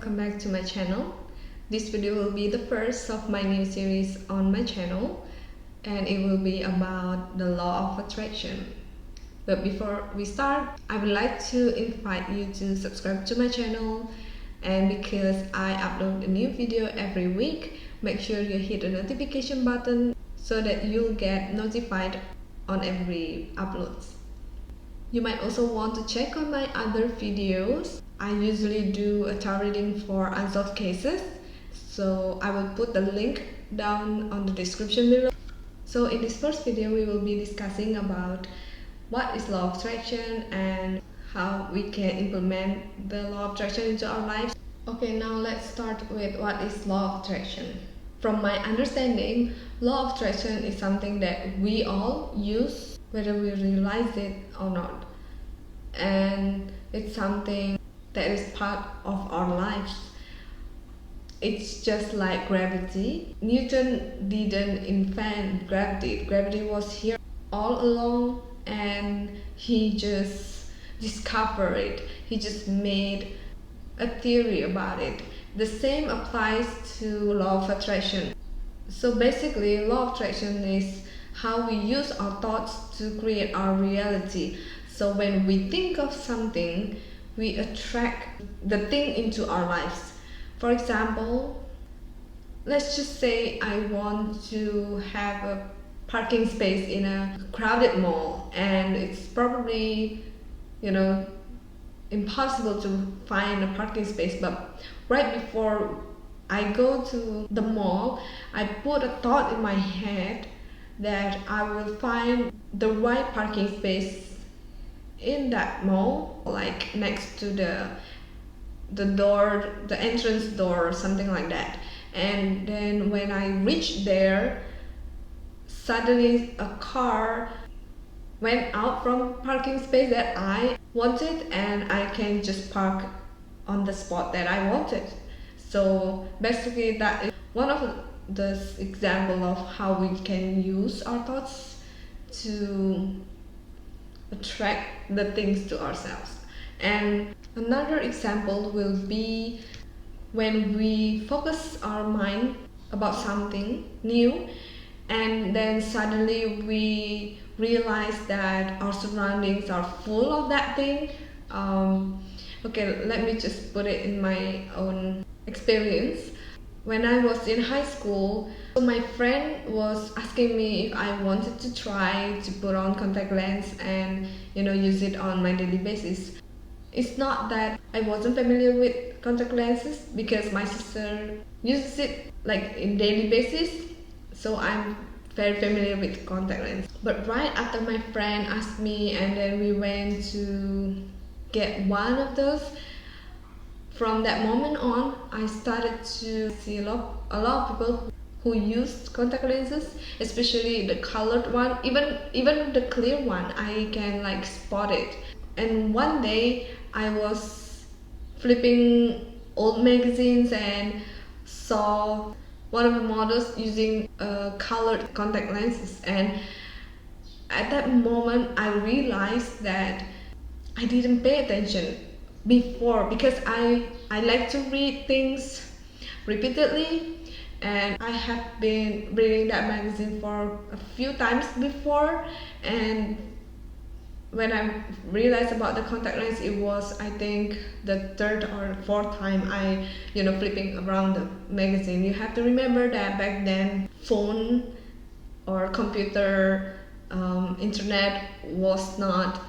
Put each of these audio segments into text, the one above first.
welcome back to my channel. This video will be the first of my new series on my channel, and it will be about the law of attraction. But before we start, I would like to invite you to subscribe to my channel, and because I upload a new video every week, make sure you hit the notification button so that you'll get notified on every upload. You might also want to check on my other videos. I usually do a tarot reading for unsolved cases, so I will put the link down on the description below. So in this first video, we will be discussing about what is law of attraction and how we can implement the law of attraction into our lives. Okay, now let's start with what is law of attraction. From my understanding, law of attraction is something that we all use whether we realize it or not, and it's something that is part of our lives. It's just like gravity. Newton didn't invent gravity. Gravity was here all along, and he just discovered it. He just made a theory about it. The same applies to law of attraction. So basically, law of attraction is how we use our thoughts to create our reality. So when we think of something, we attract the thing into our lives. For example, let's just say I want to have a parking space in a crowded mall, and it's probably, impossible to find a parking space. But right before I go to the mall, I put a thought in my head that I will find the right parking space in that mall, like next to the door, the entrance door or something like that. And then when I reach there, suddenly a car went out from parking space that I wanted, and I can just park on the spot that I wanted. So basically, that is one of the example of how we can use our thoughts to attract the things to ourselves. And another example will be when we focus our mind about something new, and then suddenly we realize that our surroundings are full of that thing. Okay, let me just put it in my own experience. When I was in high school, my friend was asking me if I wanted to try to put on contact lens and use it on my daily basis. It's not that I wasn't familiar with contact lenses, because my sister uses it like in daily basis, so I'm very familiar with contact lens. But right after my friend asked me, and then we went to get one of those, from that moment on, I started to see a lot of people who use contact lenses, especially the colored one, even the clear one. I can spot it. And one day I was flipping old magazines and saw one of the models using colored contact lenses, and at that moment I realized that I didn't pay attention before, because I like to read things repeatedly, and I have been reading that magazine for a few times before. And when I realized about the contact lens, it was, I think, the third or fourth time I flipping around the magazine. You have to remember that back then phone or computer, internet was not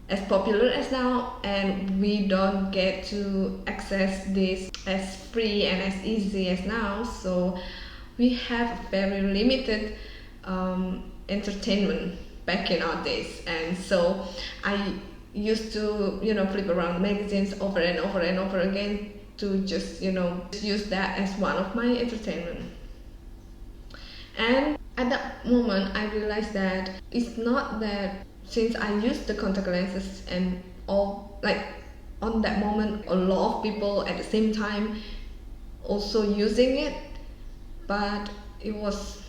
as popular as now, and we don't get to access this as free and as easy as now. So we have very limited entertainment back in our days, and so I used to flip around magazines over and over and over again to just use that as one of my entertainment. And at that moment I realized that it's not that since I used the contact lenses and all, on that moment a lot of people at the same time also using it, but it was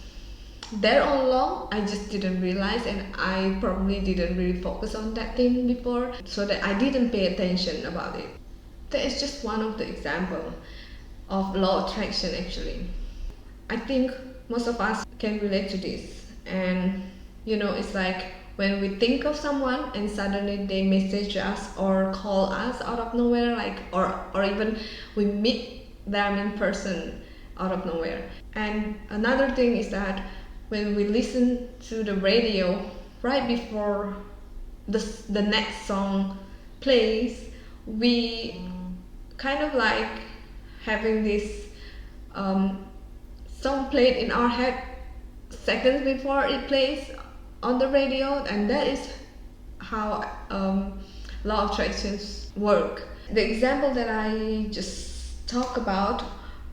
there all along. I just didn't realize, and I probably didn't really focus on that thing before, so that I didn't pay attention about it. That is just one of the examples. of law of attraction actually. I think most of us can relate to this. And it's like when we think of someone and suddenly they message us or call us out of nowhere, like or even we meet them in person out of nowhere. And another thing is that when we listen to the radio right before the next song plays, we kind of like having this song played in our head seconds before it plays on the radio, and that is how law of attractions work. The example that I just talked about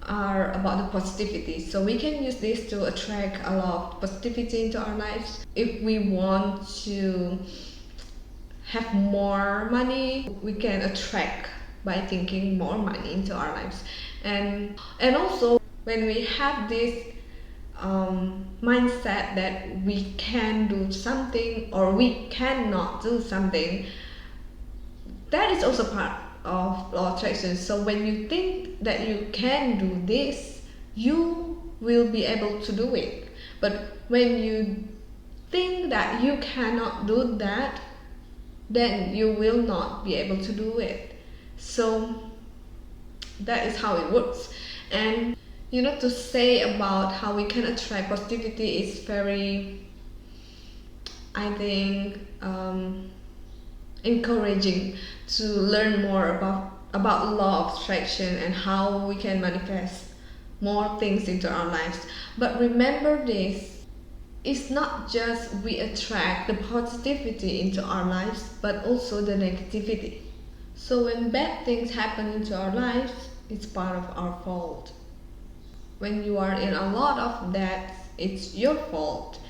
are about the positivity. So we can use this to attract a lot of positivity into our lives. If we want to have more money, we can attract by thinking more money into our lives. And also when we have this mindset that we can do something or we cannot do something, that is also part of law of attraction. So when you think that you can do this, you will be able to do it. But when you think that you cannot do that, then you will not be able to do it. So that is how it works. And to say about how we can attract positivity is very, I think, encouraging to learn more about law of attraction and how we can manifest more things into our lives. But remember this, it's not just we attract the positivity into our lives, but also the negativity. So when bad things happen into our lives, it's part of our fault. When you are in a lot of debt, it's your fault.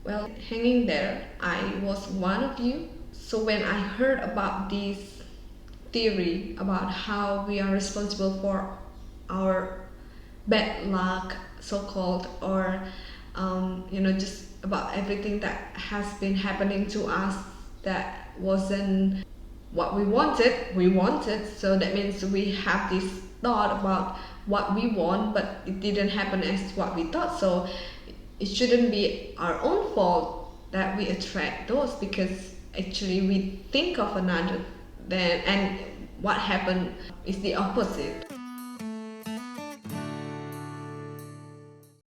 Well, hanging there, I was one of you. So when I heard about this theory about how we are responsible for our bad luck, so-called, or just about everything that has been happening to us that wasn't what we wanted. So that means we have this thought about what we want, but it didn't happen as what we thought. So it shouldn't be our own fault that we attract those, because actually we think of another then, and what happened is the opposite.